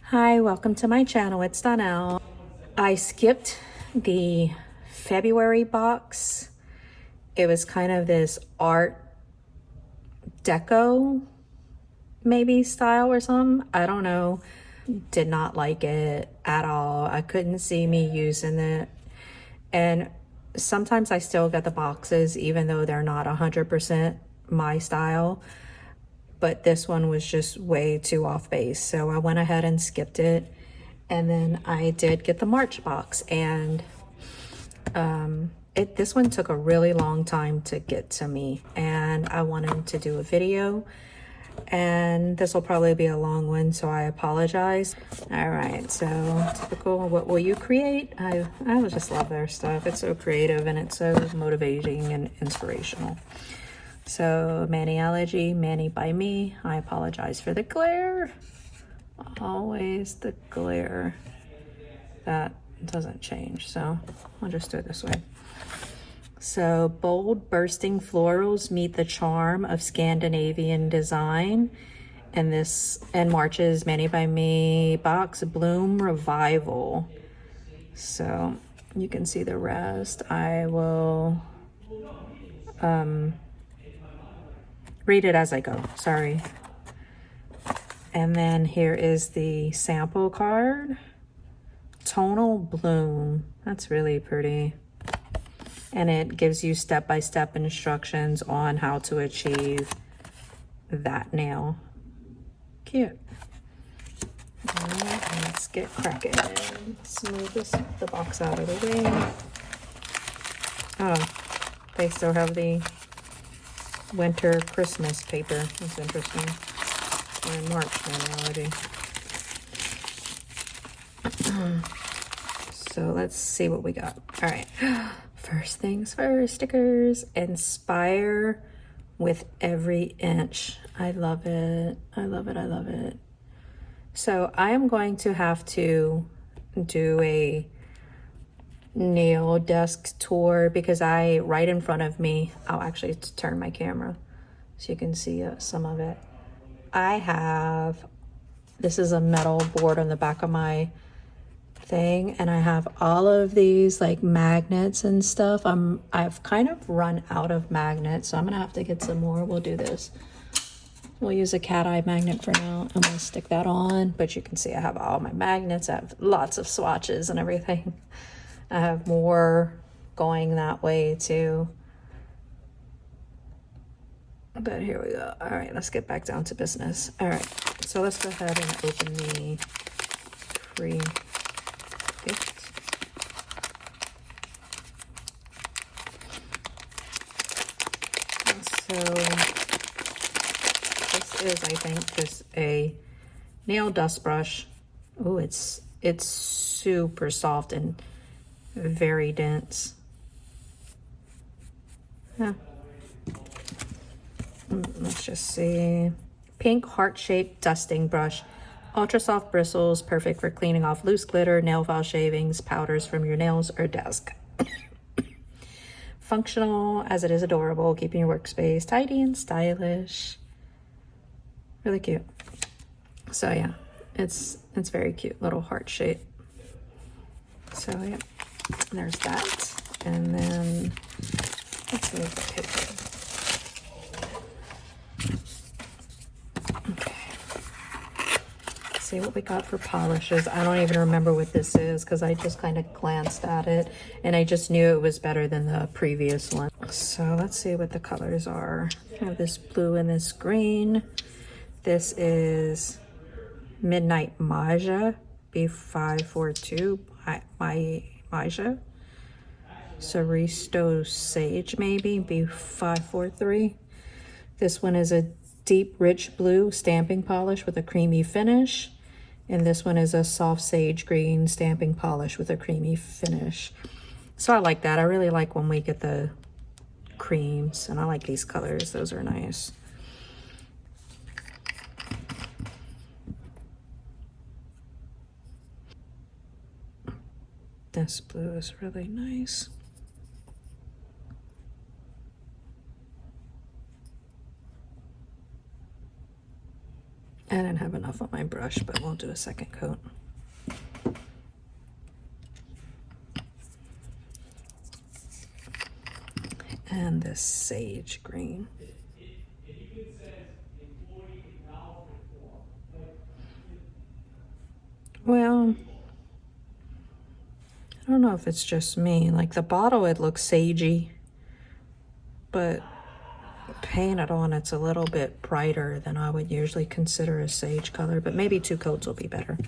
Hi, welcome to my channel. It's Donelle. I skipped the February box. It was kind of this art deco maybe style or something. I don't know. Did not like it at all. I couldn't see me using it. And sometimes I still get the boxes even though they're not 100% my style. But this one was just way too off base. So I went ahead and skipped it. And then I did get the March box, and this one took a really long time to get to me, and I wanted to do a video, and this will probably be a long one, so I apologize. All right, so typical what will you create? I just love their stuff. It's so creative and it's so motivating and inspirational. So Maniology, Mani by me. I apologize for the glare. Always the glare. That doesn't change, so I'll just do it this way. So bold bursting florals meet the charm of Scandinavian design. And March's Mani by Me box Bloom Revival. So you can see the rest. I will read it as I go, sorry. And then here is the sample card. Tonal Bloom, that's really pretty. And it gives you step-by-step instructions on how to achieve that nail. Cute. All right, let's get cracking. Let's move the box out of the way. Oh, they still have the winter Christmas paper. That's interesting. Or in March, Maniology. So let's see what we got. All right. First things first, stickers. Inspire with every inch. I love it. I love it. I love it. So I am going to have to do a nail desk tour because right in front of me, I'll actually turn my camera so you can see some of it. This is a metal board on the back of my thing, and I have all of these like magnets and stuff. I've kind of run out of magnets, so I'm gonna have to get some more. We'll do this. We'll use a cat eye magnet for now. I'm gonna stick that on, but you can see I have all my magnets. I have lots of swatches and everything. I have more going that way too. But here we go. All right, let's get back down to business. All right, so let's go ahead and open the pre-gift. So this is, I think, just a nail dust brush. Oh, it's super soft and very dense. Yeah. Let's just see. Pink heart-shaped dusting brush. Ultra soft bristles, perfect for cleaning off loose glitter, nail file shavings, powders from your nails or desk. Functional as it is adorable, keeping your workspace tidy and stylish. Really cute. So yeah, it's very cute, little heart shape. So yeah, there's that. And then let's move the paper. See what we got for polishes. I don't even remember what this is because I just kind of glanced at it and I just knew it was better than the previous one. So let's see what the colors are. I have this blue and this green. This is Midnight Maja B542 Maja. Saristo Sage maybe B543. This one is a deep rich blue stamping polish with a creamy finish, and this one is a soft sage green stamping polish with a creamy finish. So I like that. I really like when we get the creams, and I like these colors. Those are nice. This blue is really nice. I didn't have enough on my brush, but we'll do a second coat. And this sage green. Well, I don't know if it's just me. Like the bottle, it looks sagey, but painted on, it's a little bit brighter than I would usually consider a sage color, but maybe 2 coats will be better.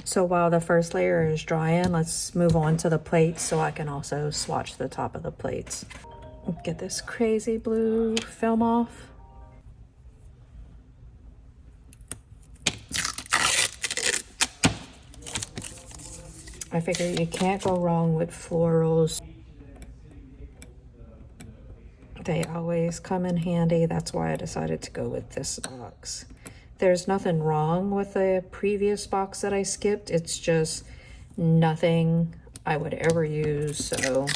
So while the first layer is drying, let's move on to the plates so I can also swatch the top of the plates. Get this crazy blue film off. I figure you can't go wrong with florals. They always come in handy. That's why I decided to go with this box. There's nothing wrong with the previous box that I skipped. It's just nothing I would ever use. So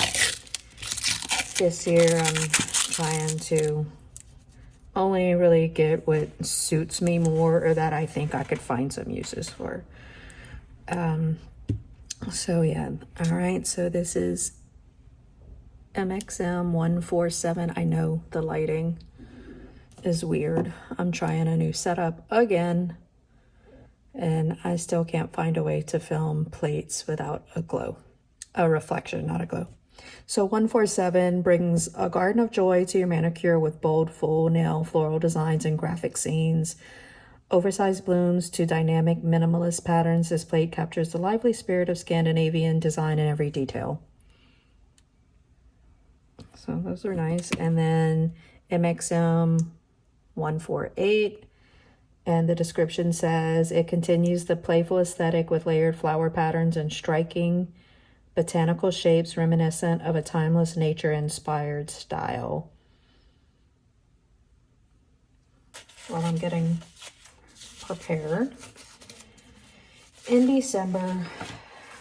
this year I'm trying to only really get what suits me more or that I think I could find some uses for. So yeah, all right, so this is MXM 147. I know the lighting is weird. I'm trying a new setup again, and I still can't find a way to film plates without a glow. A reflection, not a glow. So 147 brings a garden of joy to your manicure with bold, full nail floral designs and graphic scenes. Oversized blooms to dynamic minimalist patterns, this plate captures the lively spirit of Scandinavian design in every detail. So those are nice. And then MXM 148, and the description says it continues the playful aesthetic with layered flower patterns and striking botanical shapes reminiscent of a timeless nature-inspired style. While I'm getting prepared, in December,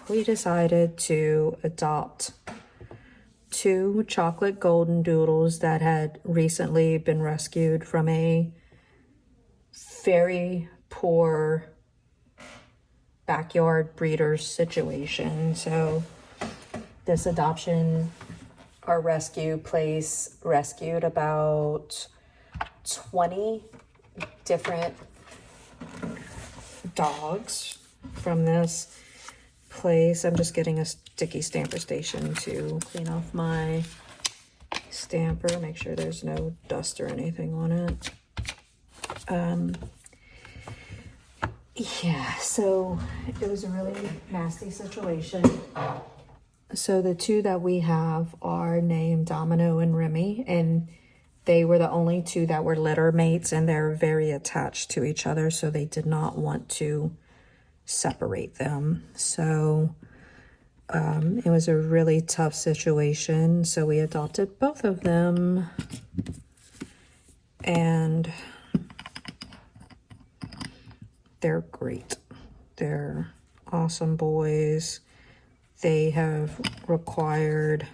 we decided to adopt 2 chocolate golden doodles that had recently been rescued from a very poor backyard breeder situation. So this adoption or rescue place rescued about 20 different dogs from this place. I'm just getting a sticky stamper station to clean off my stamper, make sure there's no dust or anything on it. Yeah, so it was a really nasty situation. So the 2 that we have are named Domino and Remy, and they were the only 2 that were litter mates, and they're very attached to each other, so they did not want to separate them. So it was a really tough situation, so we adopted both of them, and they're great. They're awesome boys. They have required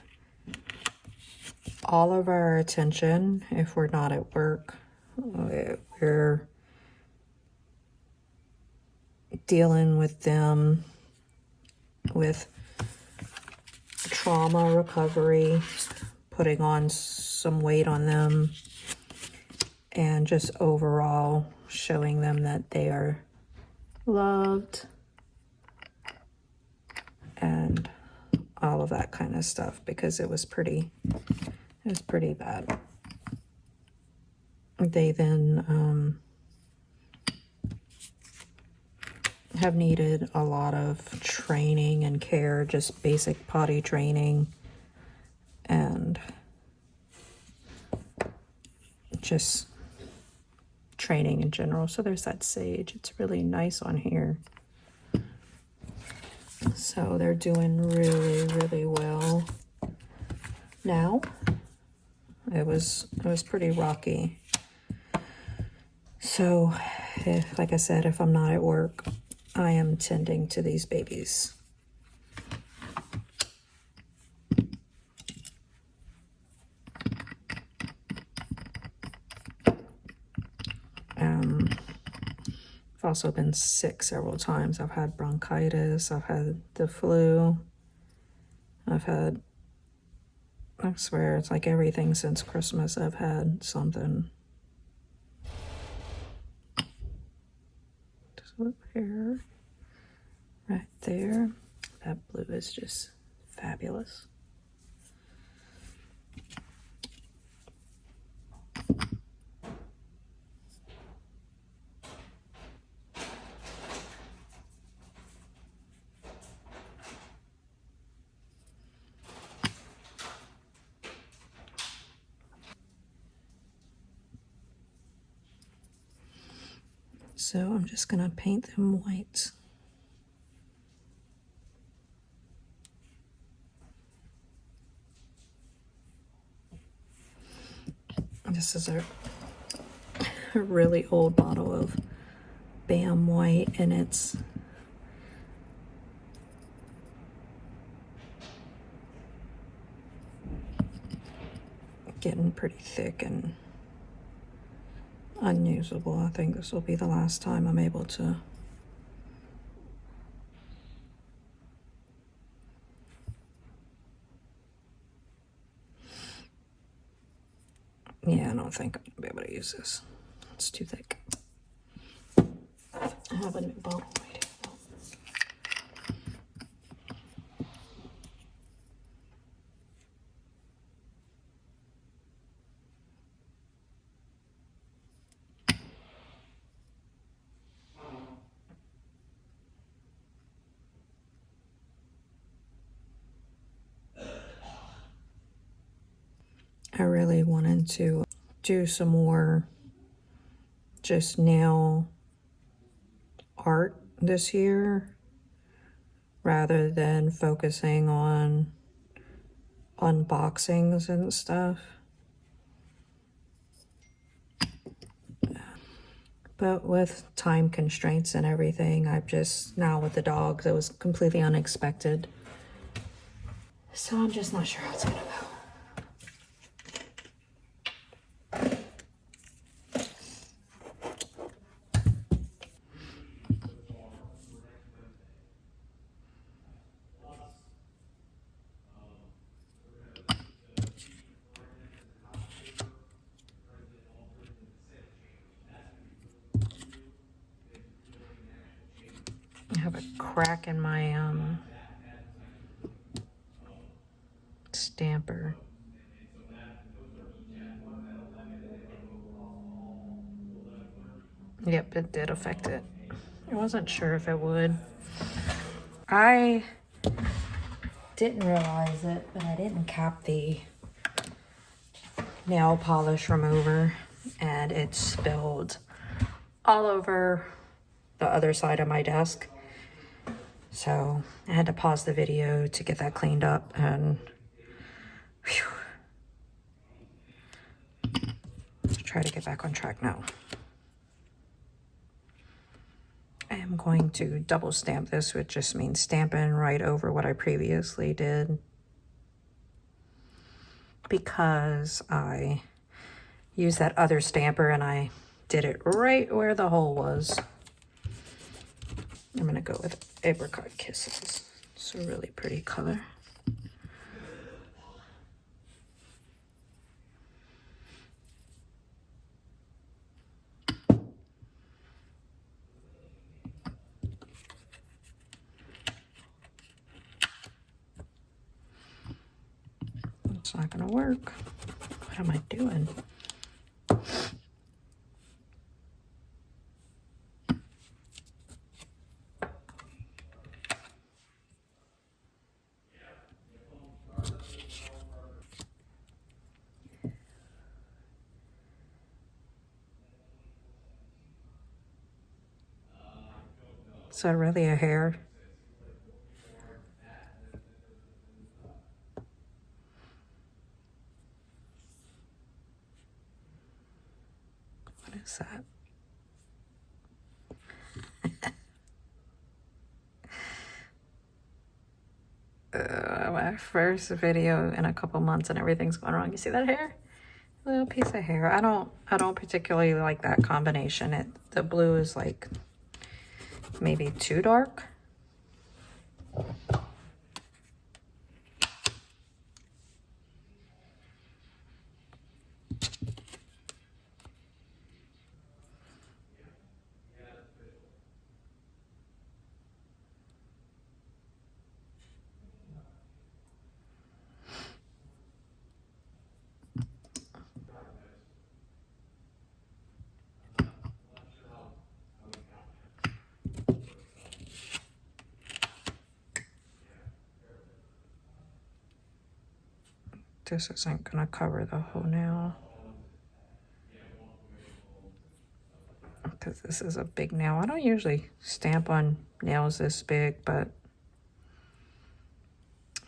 all of our attention if we're not at work. We're dealing with them with trauma recovery, putting on some weight on them, and just overall showing them that they are loved and all of that kind of stuff, because it was pretty bad. They then have needed a lot of training and care, just basic potty training and just training in general. So there's that sage. It's really nice on here. So they're doing really, really well. Now, it was pretty rocky. So, like I said, if I'm not at work, I am tending to these babies. If also been sick several times. I've had bronchitis, I've had the flu, I swear it's like everything since Christmas I've had something. Just over here, right there. That blue is just fabulous. So I'm just gonna paint them white. This is a really old bottle of Bam White, and it's getting pretty thick and unusable. I think this will be the last time I'm able to yeah, I don't think I'm gonna be able to use this. It's too thick. I have a new bottle right here. I really wanted to do some more just nail art this year rather than focusing on unboxings and stuff. But with time constraints and everything, I've just, now with the dogs, it was completely unexpected. So I'm just not sure how it's gonna go. I have a crack in my stamper. Yep, it did affect it. I wasn't sure if it would. I didn't realize it, but I didn't cap the nail polish remover, and it spilled all over the other side of my desk. So I had to pause the video to get that cleaned up, and whew, let's try to get back on track now. I am going to double stamp this, which just means stamping right over what I previously did, because I used that other stamper and I did it right where the hole was. I'm gonna go with Apricot Kisses. It's a really pretty color. It's not gonna work. What am I doing? Is that really a hair? What is that? My first video in a couple months and everything's going wrong. You see that hair? A little piece of hair. I don't particularly like that combination. The blue is like maybe too dark. This isn't gonna cover the whole nail because this is a big nail. I don't usually stamp on nails this big, but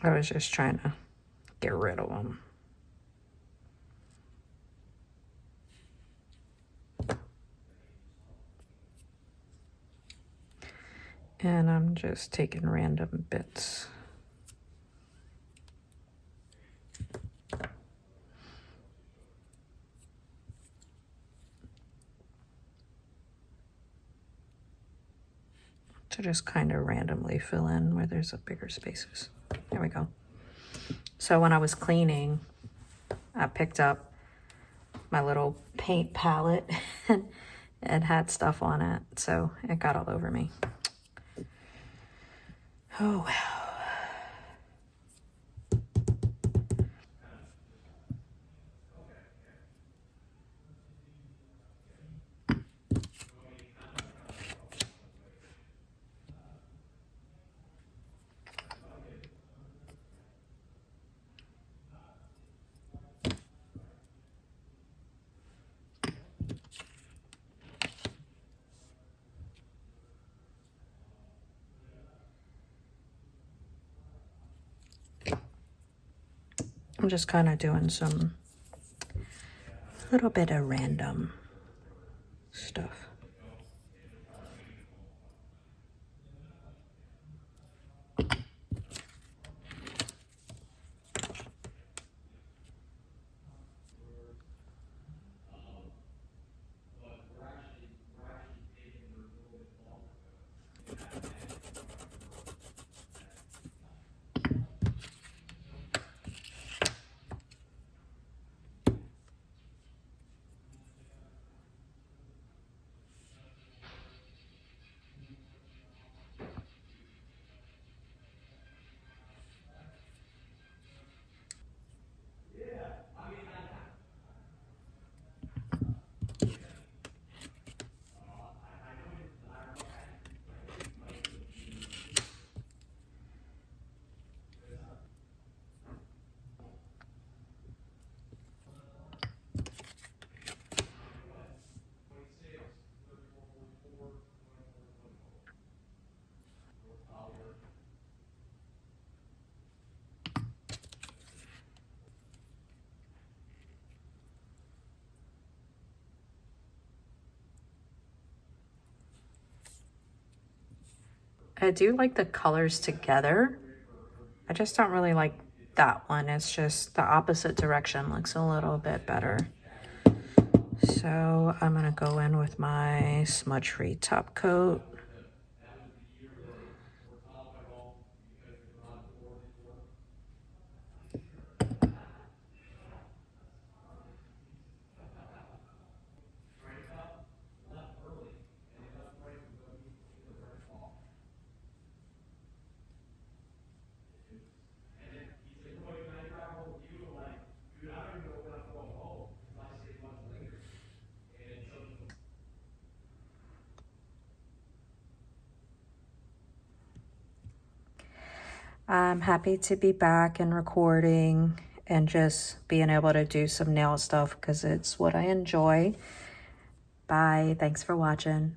I was just trying to get rid of them. And I'm just taking random bits. To just kind of randomly fill in where there's a bigger spaces. There we go. So when I was cleaning, I picked up my little paint palette and it had stuff on it, so it got all over me. Oh well. I'm just kind of doing some little bit of random stuff. I do like the colors together. I just don't really like that one. It's just the opposite direction looks a little bit better. So I'm gonna go in with my smudge-free top coat. I'm happy to be back and recording and just being able to do some nail stuff because it's what I enjoy. Bye. Thanks for watching.